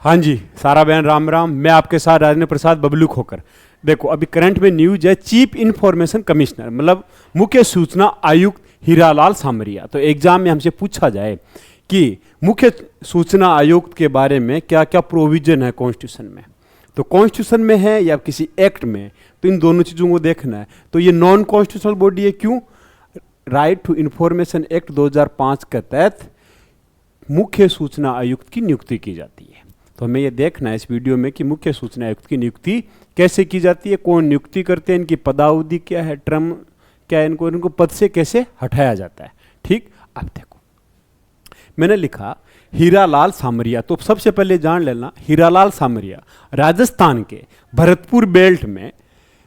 हाँ जी, सारा बहन राम राम। मैं आपके साथ राजेंद्र प्रसाद बबलू खोकर। देखो, अभी करंट में न्यूज है, चीफ इंफॉर्मेशन कमिश्नर मतलब मुख्य सूचना आयुक्त हीरालाल सामरिया। तो एग्जाम में हमसे पूछा जाए कि मुख्य सूचना आयुक्त के बारे में क्या क्या प्रोविजन है कॉन्स्टिट्यूशन में, तो कॉन्स्टिट्यूशन में है या किसी एक्ट में, तो इन दोनों चीज़ों को देखना है। तो ये नॉन कॉन्स्टिट्यूशनल बॉडी है। क्यों? राइट टू इंफॉर्मेशन एक्ट 2005 के तहत मुख्य सूचना आयुक्त की नियुक्ति की जाती है। तो हमें ये देखना है इस वीडियो में कि मुख्य सूचना आयुक्त की नियुक्ति कैसे की जाती है, कौन नियुक्ति करते हैं, इनकी पदावधि क्या है, टर्म क्या है, इनको पद से कैसे हटाया जाता है। ठीक, अब देखो मैंने लिखा हीरालाल सामरिया। तो सबसे पहले जान लेना, हीरालाल सामरिया राजस्थान के भरतपुर बेल्ट में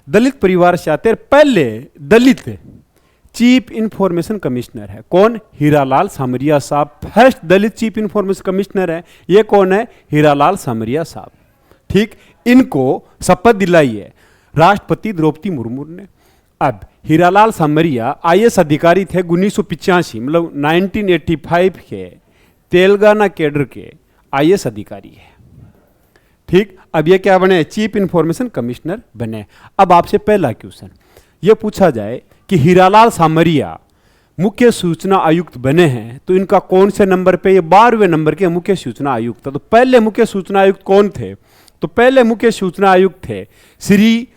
दलित परिवार से आते हैं। पहले दलित चीफ इंफॉर्मेशन कमिश्नर है। कौन? हीरालाल सामरिया साहब फर्स्ट दलित चीफ इंफॉर्मेशन कमिश्नर है। ये कौन है? हीरालाल सामरिया साहब। ठीक, इनको शपथ दिलाई है राष्ट्रपति द्रौपदी मुर्मू ने। अब हीरालाल सामरिया आईएएस अधिकारी थे 1985 मतलब 1985 के तेलंगाना कैडर के आईएएस अधिकारी है। ठीक, अब ये क्या बने? चीफ इंफॉर्मेशन कमिश्नर बने। अब आपसे पहला क्वेश्चन ये पूछा जाए कि हीरालाल सामरिया मुख्य सूचना आयुक्त बने हैं तो इनका कौन से नंबर पे? ये 12वें नंबर के मुख्य सूचना आयुक्त। तो पहले मुख्य सूचना आयुक्त कौन थे? तो पहले मुख्य सूचना आयुक्त थे श्री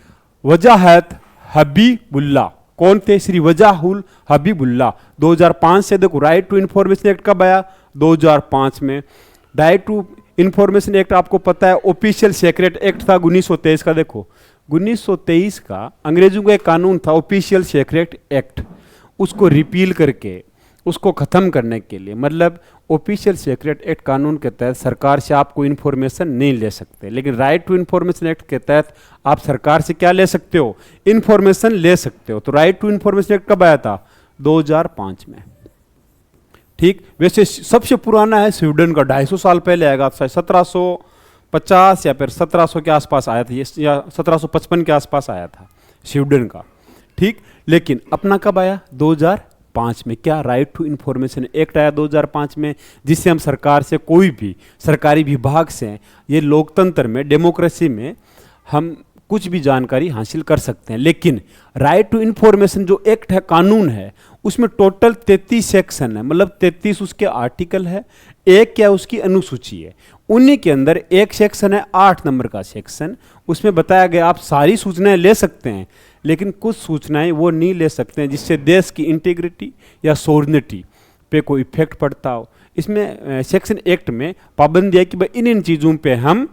वजाहत हबीबुल्ला। कौन थे? श्री वजाहुल हबीबुल्ला। 2005 से देखो, राइट टू इंफॉर्मेशन एक्ट कब आया? 2005 में। राइट टू इंफॉर्मेशन एक्ट आपको पता है ऑफिशियल सीक्रेट एक्ट था 1923 का। देखो 1923 का अंग्रेजों का एक कानून था ऑफिशियल सीक्रेट एक्ट, उसको रिपील करके उसको ख़त्म करने के लिए, मतलब ऑफिशियल सीक्रेट एक्ट कानून के तहत सरकार से आप कोई इन्फॉर्मेशन नहीं ले सकते, लेकिन राइट टू इन्फॉर्मेशन एक्ट के तहत आप सरकार से क्या ले सकते हो? इन्फॉर्मेशन ले सकते हो। तो राइट टू इन्फॉर्मेशन एक्ट कब आया था? 2005 में। ठीक, वैसे सबसे पुराना है स्वीडन का, 250 साल पहले आएगा, 1750 या फिर 1700 के आसपास आया था, या 1755 के आसपास आया था स्वीडन का। ठीक, लेकिन अपना कब आया? 2005 में। क्या? राइट टू इंफॉर्मेशन एक्ट आया 2005 में, जिससे हम सरकार से कोई भी सरकारी विभाग से, ये लोकतंत्र में, डेमोक्रेसी में हम कुछ भी जानकारी हासिल कर सकते हैं। लेकिन राइट टू इंफॉर्मेशन जो एक्ट है, कानून है, उसमें टोटल 33 सेक्शन है, मतलब 33 उसके आर्टिकल है, एक क्या उसकी अनुसूची है। उन्हीं के अंदर एक सेक्शन है 8 नंबर का सेक्शन, उसमें बताया गया आप सारी सूचनाएं ले सकते हैं, लेकिन कुछ सूचनाएं वो नहीं ले सकते हैं जिससे देश की इंटीग्रिटी या सॉवरेनिटी पे कोई इफेक्ट पड़ता हो। इसमें सेक्शन एक्ट में पाबंदी है कि भाई इन चीज़ों पे हम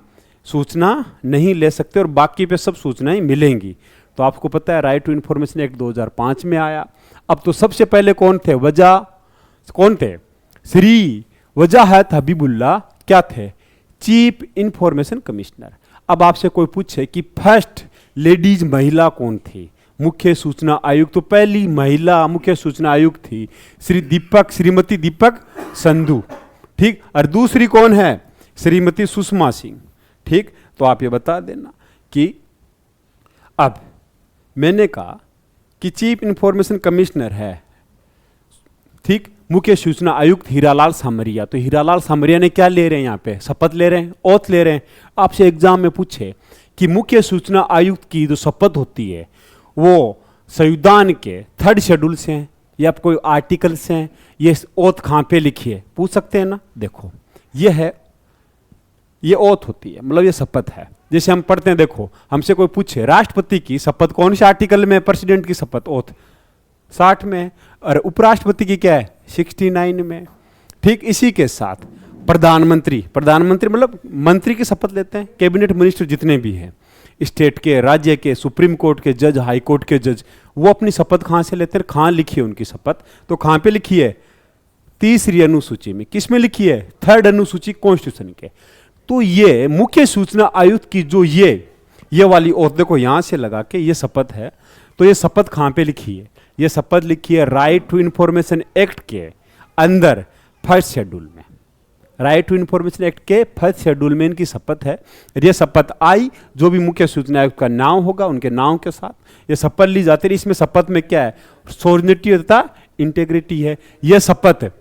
सूचना नहीं ले सकते और बाकी पे सब सूचनाएं मिलेंगी। तो आपको पता है राइट टू इंफॉर्मेशन एक्ट 2005 में आया। अब तो सबसे पहले कौन थे? कौन थे? श्री वजाहत हबीबुल्ला क्या थे? Chief information commissioner. अब आपसे कोई पूछे कि फर्स्ट लेडीज महिला कौन थी मुख्य सूचना आयुक्त? तो पहली महिला मुख्य सूचना आयुक्त थी श्रीमती दीपक संधू। ठीक, और दूसरी कौन है? श्रीमती सुषमा सिंह। ठीक, तो आप ये बता देना कि अब मैंने कहा कि चीफ इंफॉर्मेशन कमिश्नर है, ठीक, मुख्य सूचना आयुक्त हीरालाल सामरिया। तो हीरालाल सामरिया ने क्या ले रहे हैं? यहाँ पे शपथ ले रहे हैं, ओथ ले रहे हैं। आपसे एग्जाम में पूछे कि मुख्य सूचना आयुक्त की जो शपथ होती है वो संविधान के 3rd शेड्यूल से हैं या कोई आर्टिकल से हैं, ये ओथ कहाँ पे लिखी है? पूछ सकते हैं ना। देखो ये है, ये ओथ होती है, मतलब ये शपथ है। जैसे हम पढ़ते हैं, देखो हमसे कोई पूछे राष्ट्रपति की शपथ कौन से आर्टिकल में? प्रेसिडेंट की शपथ ओथ 60 में, और उपराष्ट्रपति की क्या है? 69 में। ठीक, इसी के साथ प्रधानमंत्री मतलब मंत्री की शपथ लेते हैं, कैबिनेट मिनिस्टर जितने भी हैं, स्टेट के, राज्य के, सुप्रीम कोर्ट के जज, हाई कोर्ट के जज, वो अपनी शपथ कहाँ से लेते हैं? कहाँ लिखी है उनकी शपथ? तो कहाँ पे लिखी है? 3री अनुसूची में। किस में लिखी है? 3rd अनुसूची कॉन्स्टिट्यूशन के। तो ये मुख्य सूचना आयुक्त की जो ये वाली ओथ, देखो यहां से लगा के ये शपथ है, तो ये शपथ कहां पे लिखी है? ये शपथ लिखी है राइट टू इंफॉर्मेशन एक्ट के अंदर 1st शेड्यूल में। राइट टू इंफॉर्मेशन एक्ट के 1st शेड्यूल में इनकी शपथ है। ये शपथ आई, जो भी मुख्य सूचना आयुक्त का नाम होगा उनके नाम के साथ ये शपथ ली जाती है। इसमें शपथ में क्या है? सॉवरेनिटी तथा इंटीग्रिटी है। यह शपथ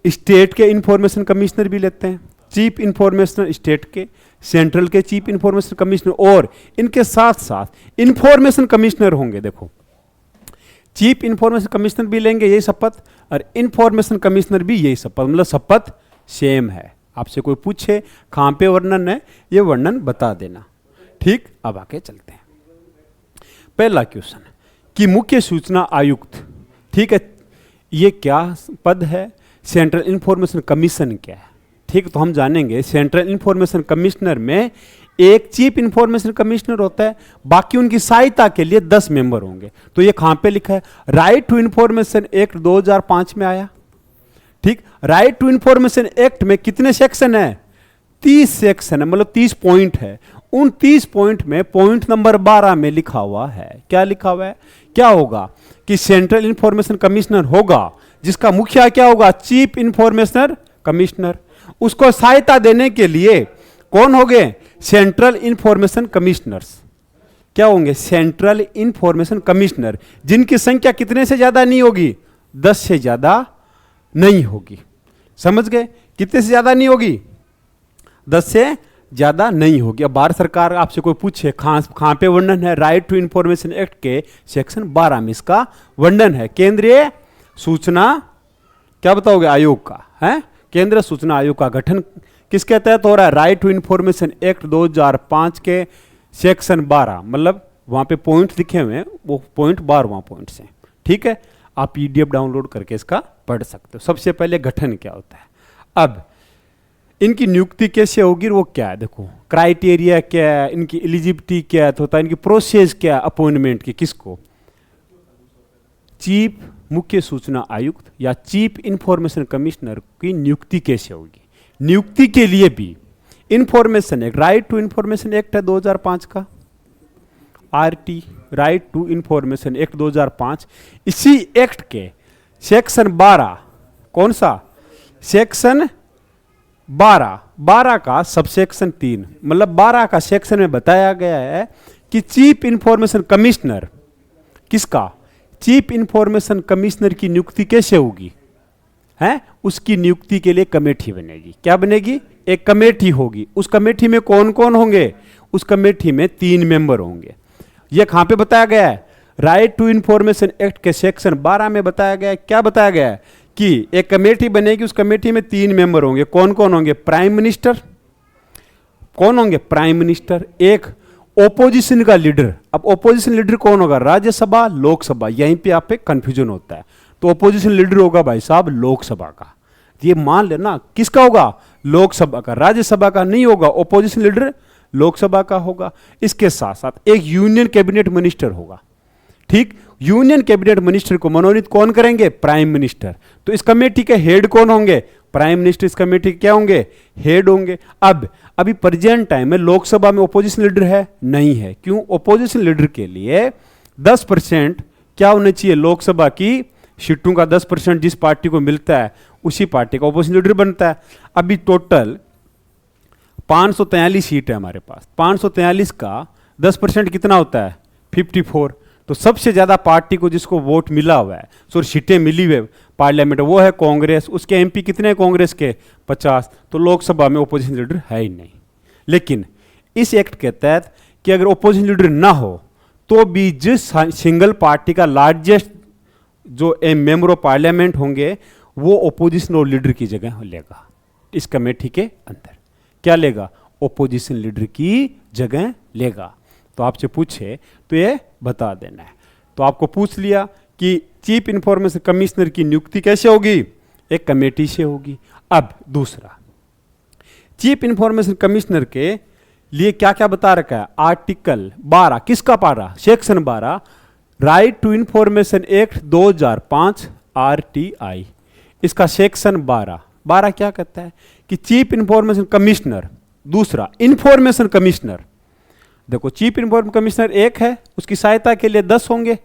स्टेट के इंफॉर्मेशन कमिश्नर भी लेते हैं, चीफ इंफॉर्मेशन स्टेट के, सेंट्रल के चीफ इंफॉर्मेशन कमिश्नर, और इनके साथ साथ इंफॉर्मेशन कमिश्नर होंगे। देखो, चीफ इंफॉर्मेशन कमिश्नर भी लेंगे यही शपथ और इंफॉर्मेशन कमिश्नर भी यही शपथ, मतलब शपथ सेम है। आपसे कोई पूछे कहां पे वर्णन है, ये वर्णन बता देना। ठीक, अब आगे चलते हैं। पहला क्वेश्चन कि मुख्य सूचना आयुक्त, ठीक है, ये क्या पद है? सेंट्रल इंफॉर्मेशन कमीशन क्या है? ठीक, तो हम जानेंगे सेंट्रल इंफॉर्मेशन कमिश्नर में एक चीफ इंफॉर्मेशन कमिश्नर होता है, बाकी उनकी सहायता के लिए 10 मेंबर होंगे। तो ये कहां पे लिखा है? राइट टू इंफॉर्मेशन एक्ट 2005 में आया। ठीक, राइट टू इंफॉर्मेशन एक्ट में कितने सेक्शन है? 30 सेक्शन है, मतलब 30 पॉइंट है। उन 30 पॉइंट में पॉइंट नंबर 12 में लिखा हुआ है, क्या लिखा हुआ है? क्या होगा कि सेंट्रल इंफॉर्मेशन कमिश्नर होगा जिसका मुखिया क्या होगा? Chief information commissioner. उसको सहायता देने के लिए कौन होंगे? Central information commissioners. क्या होंगे? सेंट्रल इंफॉर्मेशन कमिश्नर, जिनकी संख्या कितने से ज्यादा नहीं होगी? 10 से ज्यादा नहीं होगी। समझ गए? कितने से ज्यादा नहीं होगी? 10 से ज्यादा नहीं होगी। अब भारत सरकार आपसे कोई पूछे कहां पे वर्णन है? राइट टू इंफॉर्मेशन एक्ट के सेक्शन 12 में इसका वर्णन है। केंद्रीय सूचना, क्या बताओगे? आयोग का है। केंद्रीय सूचना आयोग का गठन किसके तहत हो रहा है? राइट टू इंफॉर्मेशन एक्ट 2005 के सेक्शन 12, मतलब वहां पे पॉइंट लिखे हुए हैं, वो पॉइंट 12वां पॉइंट से। ठीक है, आप पीडीएफ डाउनलोड करके इसका पढ़ सकते हो। सबसे पहले गठन क्या होता है, अब इनकी नियुक्ति कैसे होगी वो क्या है? देखो, क्राइटेरिया क्या है, इनकी एलिजिबिलिटी क्या है, तो होता है इनकी प्रोसेस क्या है अपॉइंटमेंट की। किसको? चीफ मुख्य सूचना आयुक्त या चीफ इंफॉर्मेशन कमिश्नर की नियुक्ति कैसे होगी? नियुक्ति के लिए भी information act, right to information act है 2005 का, RT, right to information act 2005। इसी एक्ट के सेक्शन 12, कौन सा? सेक्शन 12 का सबसेक्शन 3, मतलब 12 का सेक्शन में बताया गया है कि चीफ इंफॉर्मेशन कमिश्नर, किसका? चीफ इंफॉर्मेशन कमिश्नर की नियुक्ति कैसे होगी? है, उसकी नियुक्ति के लिए कमेटी बनेगी। क्या बनेगी? एक कमेटी होगी। उस कमेटी में कौन कौन होंगे? उस कमेटी में 3 मेंबर होंगे। यह कहां पे बताया गया है? राइट टू इंफॉर्मेशन एक्ट के सेक्शन 12 में बताया गया है। क्या बताया गया है? कि एक कमेटी बनेगी, उस कमेटी में 3 मेंबर होंगे। कौन कौन होंगे? Prime minister. कौन होंगे? Prime minister. एक ओपोजिशन का लीडर। अब ओपोजिशन लीडर कौन होगा? राज्यसभा, लोकसभा। यहीं पे आप पे कंफ्यूजन होता है। तो ओपोजिशन लीडर होगा भाई साहब लोकसभा का। ये मान लेना, किसका होगा? लोकसभा का, राज्यसभा का नहीं होगा। ओपोजिशन लीडर लोकसभा का होगा। इसके साथ साथ एक यूनियन कैबिनेट मिनिस्टर होगा। ठीक, यूनियन कैबिनेट मिनिस्टर को मनोनीत कौन करेंगे? Prime minister. तो इस कमेटी के हेड कौन होंगे? प्राइम मिनिस्टर इस कमेटी के क्या होंगे? हेड होंगे। अब अभी प्रेजेंट टाइम में लोकसभा में ओपोजिशन लीडर है? नहीं है। क्यों? ओपोजिशन लीडर के लिए 10% क्या होना चाहिए? लोकसभा की सीटों का 10% जिस पार्टी को मिलता है उसी पार्टी का ओपोजिशन लीडर बनता है। अभी टोटल 543 सीट है हमारे पास। 543 का 10% कितना होता है? 54। तो सबसे ज्यादा पार्टी को जिसको वोट मिला हुआ है, सो सीटें मिली हुई पार्लियामेंट, वो है कांग्रेस। उसके एमपी कितने कांग्रेस के? 50। तो लोकसभा में ओपोजिशन लीडर है ही नहीं। लेकिन इस एक्ट के तहत कि अगर ओपोजिशन लीडर ना हो तो भी जिस सिंगल पार्टी का लार्जेस्ट जो मेंबर ऑफ पार्लियामेंट होंगे वो ओपोजिशन और लीडर की जगह लेगा। इस कमेटी के अंदर क्या लेगा? ओपोजिशन लीडर की जगह लेगा। तो आपसे पूछे तो ये बता देना है। तो आपको पूछ लिया कि चीफ इंफॉर्मेशन कमिश्नर की नियुक्ति कैसे होगी? एक कमेटी से होगी। अब दूसरा, चीफ इंफॉर्मेशन कमिश्नर के लिए क्या क्या बता रखा है? आर्टिकल 12, किसका पारा? Section 12, right to information act 2005 RTI. इसका सेक्शन 12 क्या कहता है कि चीफ इंफॉर्मेशन कमिश्नर, दूसरा इंफॉर्मेशन कमिश्नर। देखो, चीफ इंफॉर्मेशन कमिश्नर एक है, उसकी सहायता के लिए 10 होंगे।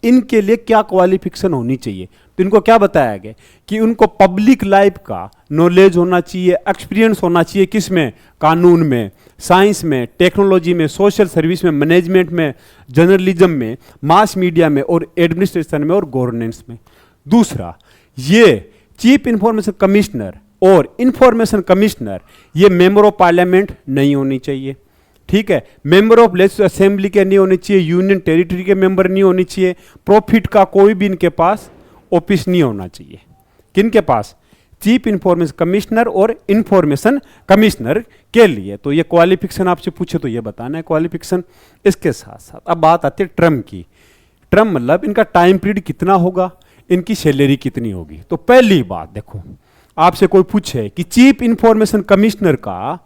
इनके लिए क्या क्वालिफिकेशन होनी चाहिए? तो इनको क्या बताया गया कि उनको पब्लिक लाइफ का नॉलेज होना चाहिए, एक्सपीरियंस होना चाहिए। किस में? कानून में, साइंस में, टेक्नोलॉजी में, सोशल सर्विस में, मैनेजमेंट में, जर्नलिज्म में, मास मीडिया में और एडमिनिस्ट्रेशन में और गवर्नेंस में। दूसरा, ये चीफ इंफॉर्मेशन कमिश्नर और इंफॉर्मेशन कमिश्नर ये मेंबर ऑफ पार्लियामेंट नहीं होनी चाहिए, ठीक है। मेंबर ऑफ लेजिस्लेटिव असेंबली के नहीं होने चाहिए, यूनियन टेरिटरी के मेंबर नहीं होने चाहिए, प्रॉफिट का कोई भी इनके पास ऑफिस नहीं होना चाहिए। किनके पास? चीफ इंफॉर्मेशन कमिश्नर और इंफॉर्मेशन कमिश्नर के लिए। तो ये क्वालिफिकेशन आपसे पूछे तो ये बताना है क्वालिफिकेशन। इसके साथ साथ अब बात आती है टर्म की। टर्म मतलब इनका टाइम पीरियड कितना होगा, इनकी सैलरी कितनी होगी। तो पहली बात देखो, आपसे कोई पूछे कि चीफ इंफॉर्मेशन कमिश्नर का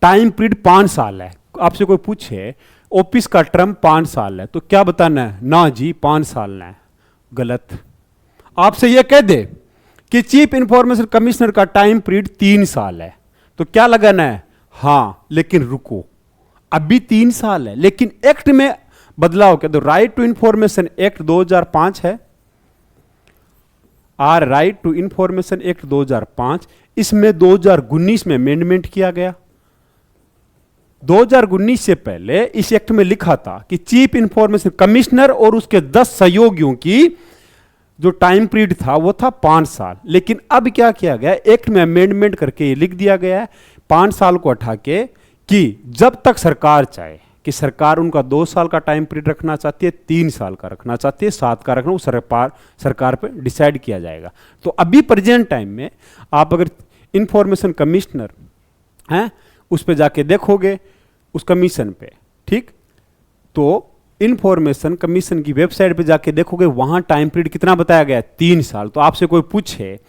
टाइम पीरियड 5 साल है, आपसे कोई पूछे ऑफिस का टर्म 5 साल है, तो क्या बताना है? ना जी 5 साल है, गलत। आपसे यह कह दे कि चीफ इंफॉर्मेशन कमिश्नर का टाइम पीरियड 3 साल है, तो क्या लगाना है? हाँ, लेकिन रुको, अभी 3 साल है, लेकिन एक्ट में बदलाव क्या? तो राइट टू इंफॉर्मेशन एक्ट 2005 है, or right to information act 2005, इसमें 2019 में अमेंडमेंट किया गया। 2019 से पहले इस एक्ट में लिखा था कि चीफ इंफॉर्मेशन कमिश्नर और उसके 10 सहयोगियों की जो टाइम पीरियड था वो था 5 साल। लेकिन अब क्या किया गया, एक्ट में अमेंडमेंट करके ये लिख दिया गया है 5 साल को हटा के कि जब तक सरकार चाहे, कि सरकार उनका 2 साल का टाइम पीरियड रखना चाहती है, 3 साल का रखना चाहती है, 7 का रखना, वो सरकार पे डिसाइड किया जाएगा। तो अभी प्रेजेंट टाइम में आप अगर इंफॉर्मेशन कमिश्नर हैं उस पर जाके देखोगे उस कमीशन पे, ठीक, तो इंफॉर्मेशन कमीशन की वेबसाइट पे जाके देखोगे वहां टाइम पीरियड कितना बताया गया है? 3 साल। तो आपसे कोई पूछे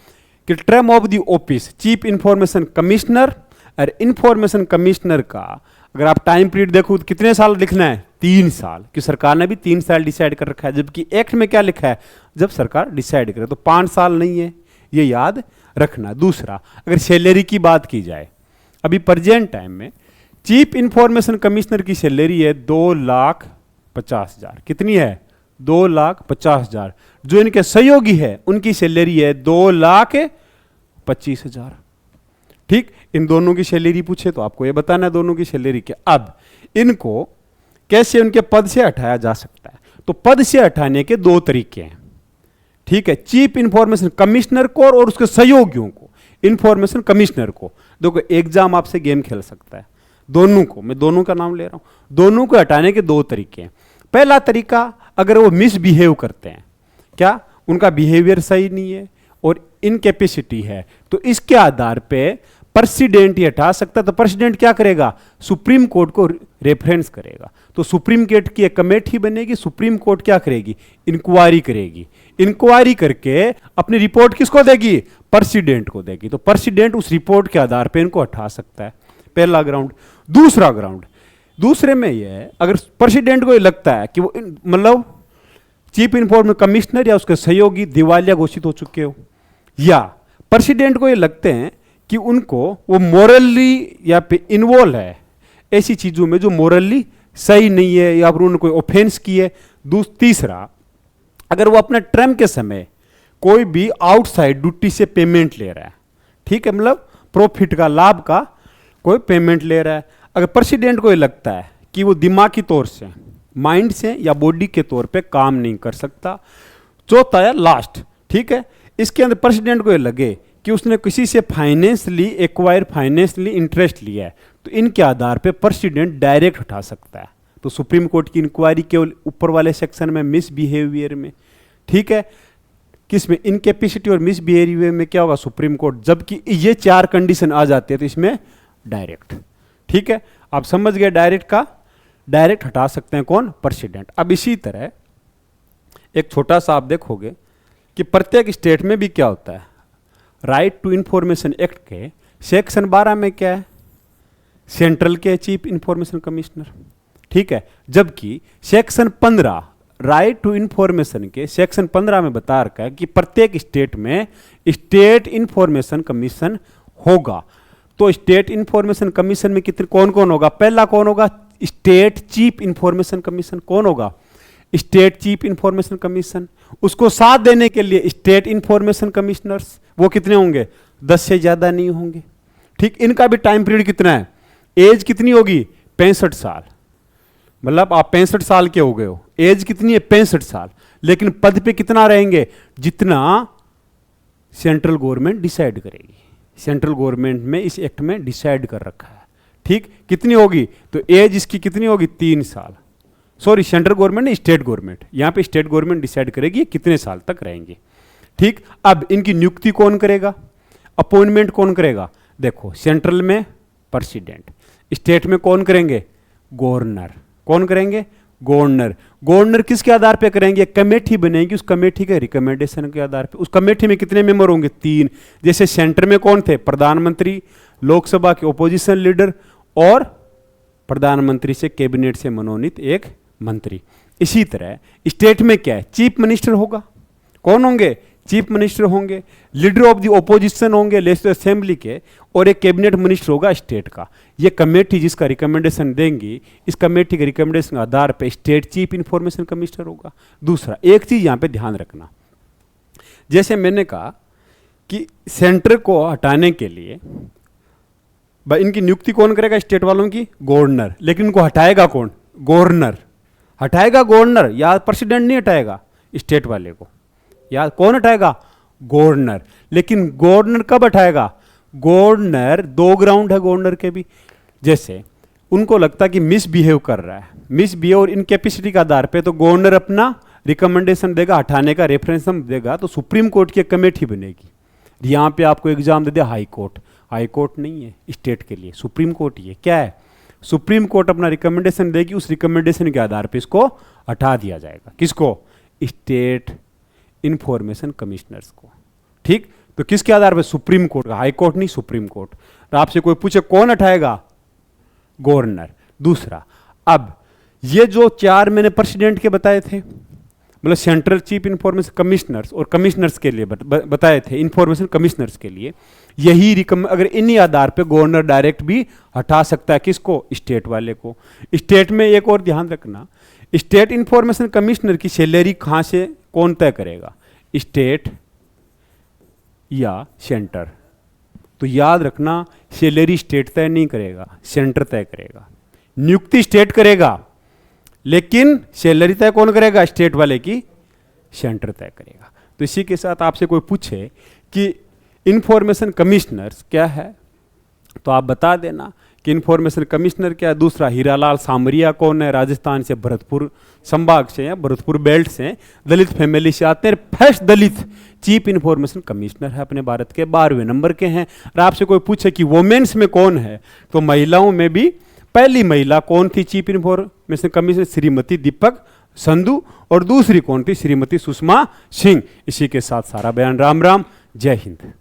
कि term of the office chief information commissioner और इंफॉर्मेशन कमिश्नर का अगर आप टाइम पीरियड देखो तो कितने साल लिखना है? 3 साल, कि सरकार ने भी 3 साल डिसाइड कर रखा है, जबकि एक्ट में क्या लिखा है? जब सरकार डिसाइड करे, तो 5 साल नहीं है, ये याद रखना। दूसरा, अगर सैलरी की बात की जाए, अभी प्रेजेंट टाइम में चीफ इंफॉर्मेशन कमिश्नर की सैलरी है 2,50,000। कितनी है? 2,50,000। जो इनके सहयोगी है उनकी सैलरी है 2,25,000। ठीक, इन दोनों की सैलरी पूछे तो आपको ये बताना है दोनों की सैलरी क्या। अब इनको कैसे उनके पद से हटाया जा सकता है? तो पद से हटाने के 2 तरीके हैं, ठीक है। चीफ इंफॉर्मेशन कमिश्नर को और उसके सहयोगियों को, इंफॉर्मेशन कमिश्नर को, देखो एग्जाम आपसे गेम खेल सकता है, दोनों को, मैं दोनों का नाम ले रहा हूं, दोनों को हटाने के 2 तरीके हैं। पहला तरीका, अगर वो मिसबिहेव करते हैं, क्या उनका बिहेवियर सही नहीं है और इनकैपेसिटी है, तो इसके आधार पे प्रेसिडेंट ये हटा सकता है। तो प्रेसिडेंट क्या करेगा? सुप्रीम कोर्ट को रेफरेंस करेगा। तो सुप्रीम कोर्ट की एक कमेटी बनेगी, सुप्रीम कोर्ट क्या करेगी? इंक्वायरी करेगी। इंक्वायरी करके अपनी रिपोर्ट किसको देगी? प्रेसिडेंट को देगी। तो प्रेसिडेंट उस रिपोर्ट के आधार पे इनको हटा सकता है, पहला ग्राउंड। दूसरा ग्राउंड, दूसरे में यह है, अगर प्रेसिडेंट को ये लगता है कि वो मतलब चीफ इंफॉर्मेशन कमिश्नर या उसके सहयोगी दिवालिया घोषित हो चुके हो, या प्रेसिडेंट को ये लगते हैं कि उनको वो मोरली या पे इन्वॉल्व है ऐसी चीजों में जो मोरली सही नहीं है, या फिर उन्होंने कोई ऑफेंस की है। तीसरा, अगर वो अपने टर्म के समय कोई भी आउटसाइड ड्यूटी से पेमेंट ले रहा है, ठीक है, मतलब प्रॉफिट का, लाभ का कोई पेमेंट ले रहा है, अगर प्रेसिडेंट को ये लगता है कि वो दिमागी तौर से, माइंड से या बॉडी के तौर पे काम नहीं कर सकता। चौथा है लास्ट, ठीक है, इसके अंदर प्रेसिडेंट को ये लगे कि उसने किसी से फाइनेंशियली एक्वायर, फाइनेंशियली इंटरेस्ट लिया है, तो इनके आधार पे प्रेसिडेंट डायरेक्ट उठा सकता है। तो सुप्रीम कोर्ट की इंक्वायरी केवल ऊपर वाले सेक्शन में मिसबिहेवियर में, ठीक है, किसमें? इनकैपेसिटी और मिसबिहेवियर में क्या होगा? Supreme court. जबकि ये 4 कंडीशन आ जाती है तो इसमें डायरेक्ट, ठीक है, आप समझ गए। डायरेक्ट का डायरेक्ट हटा सकते हैं कौन? प्रेसिडेंट। अब इसी तरह एक छोटा सा आप देखोगे कि प्रत्येक स्टेट में भी क्या होता है, राइट टू इंफॉर्मेशन एक्ट के सेक्शन 12 में क्या है? सेंट्रल के चीफ इंफॉर्मेशन कमिश्नर, ठीक है, जबकि सेक्शन 15 राइट टू इंफॉर्मेशन के सेक्शन 15 में बता रखा है कि प्रत्येक स्टेट में स्टेट इंफॉर्मेशन कमीशन होगा। तो स्टेट इंफॉर्मेशन कमीशन में कितने, कौन कौन होगा? पहला कौन होगा? State chief information commission. कौन होगा? State chief information commission. उसको साथ देने के लिए स्टेट इंफॉर्मेशन कमिश्नर्स, वो कितने होंगे? 10 से ज्यादा नहीं होंगे, ठीक। इनका भी टाइम पीरियड कितना है? एज कितनी होगी? 65 साल, मतलब आप 65 साल के हो गए हो, एज कितनी है? 65 साल। लेकिन पद पे कितना रहेंगे? जितना सेंट्रल गवर्नमेंट डिसाइड करेगी, सेंट्रल गवर्नमेंट में इस एक्ट में डिसाइड कर रखा है। ठीक, कितनी होगी? तो एज इसकी कितनी होगी? 3 साल। सॉरी, सेंट्रल गवर्नमेंट नहीं, स्टेट गवर्नमेंट। यहाँ पे स्टेट गवर्नमेंट डिसाइड करेगी कितने साल तक रहेंगे। ठीक, अब इनकी नियुक्ति कौन करेगा, अपॉइंटमेंट कौन करेगा? देखो, सेंट्रल में प्रेसिडेंट, स्टेट में कौन करेंगे? गवर्नर। कौन करेंगे? गवर्नर। गवर्नर किसके आधार पे करेंगे? कमेटी बनेगी, उस कमेटी के रिकमेंडेशन के आधार पे। उस कमेटी में कितने मेंबर होंगे? 3। जैसे सेंटर में कौन थे? प्रधानमंत्री, लोकसभा के ओपोजिशन लीडर और प्रधानमंत्री से कैबिनेट से मनोनीत एक मंत्री। इसी तरह स्टेट में क्या है? चीफ मिनिस्टर होगा। कौन होंगे? चीफ मिनिस्टर होंगे, लीडर ऑफ द ओपोजिशन होंगे लेजिस्लेटिव असेंबली के, और एक कैबिनेट मिनिस्टर होगा स्टेट का। ये कमेटी जिसका रिकमेंडेशन देंगी, इस कमेटी के रिकमेंडेशन के आधार पे स्टेट चीफ इंफॉर्मेशन कमिश्नर होगा। दूसरा, एक चीज यहां पे ध्यान रखना, जैसे मैंने कहा कि सेंटर को हटाने के लिए इनकी नियुक्ति कौन करेगा? स्टेट वालों की? गवर्नर। लेकिन इनको हटाएगा कौन? गवर्नर। हटाएगा गवर्नर, या प्रेसिडेंट नहीं हटाएगा स्टेट वाले को, या कौन हटाएगा? गवर्नर। लेकिन गवर्नर कब हटाएगा? गवर्नर, 2 ग्राउंड है गवर्नर के भी। जैसे उनको लगता कि मिसबिहेव कर रहा है, मिसबिहेव और इनकैपेसिटी के आधार पे, तो गवर्नर अपना रिकमेंडेशन देगा, हटाने का रेफरेंसम देगा, तो सुप्रीम कोर्ट की कमेटी बनेगी। यहां पे आपको एग्जाम दे दिया हाई कोर्ट। हाई कोर्ट नहीं है स्टेट के लिए, सुप्रीम कोर्ट ही है। क्या है? सुप्रीम कोर्ट अपना रिकमेंडेशन देगी, उस रिकमेंडेशन के आधार पे इसको हटा दिया जाएगा। किसको? स्टेट इंफॉर्मेशन कमिश्नर्स को। ठीक, तो किसके आधार पे? सुप्रीम कोर्ट का। हाई कोर्ट नहीं, सुप्रीम कोर्ट। तो आपसे कोई पूछे कौन हटाएगा? गवर्नर। दूसरा, अब ये जो 4 मैंने प्रेसिडेंट के बताए थे, मतलब सेंट्रल चीफ इंफॉर्मेशन कमिश्नर्स और कमिश्नर्स के लिए बताए थे, इंफॉर्मेशन कमिश्नर्स के लिए, यही अगर इन्हीं आधार पे गवर्नर डायरेक्ट भी हटा सकता है। किसको? स्टेट वाले को। स्टेट में एक और ध्यान रखना, स्टेट इंफॉर्मेशन कमिश्नर की सैलरी कहां से कौन तय करेगा? स्टेट या सेंटर। तो याद रखना, सैलरी स्टेट तय नहीं करेगा, सेंटर तय करेगा। नियुक्ति स्टेट करेगा, लेकिन सैलरी तय कौन करेगा? स्टेट वाले की, सेंटर तय करेगा। तो इसी के साथ आपसे कोई पूछे कि इंफॉर्मेशन कमिश्नर्स क्या है, तो आप बता देना कि इंफॉर्मेशन कमिश्नर क्या है। दूसरा, हीरालाल सामरिया कौन है? राजस्थान से, भरतपुर संभाग से हैं, भरतपुर बेल्ट से, दलित फैमिली से आते हैं। फर्स्ट दलित चीफ इंफॉर्मेशन कमिश्नर है अपने भारत के, 12वें नंबर के हैं। और आपसे कोई पूछे कि वोमेन्स में कौन है, तो महिलाओं में भी पहली महिला कौन थी चीफ इंफॉर्मेशन कमिश्नर? श्रीमती दीपक संधू। और दूसरी कौन थी? श्रीमती सुषमा सिंह। इसी के साथ सारा बयान। राम राम, जय हिंद।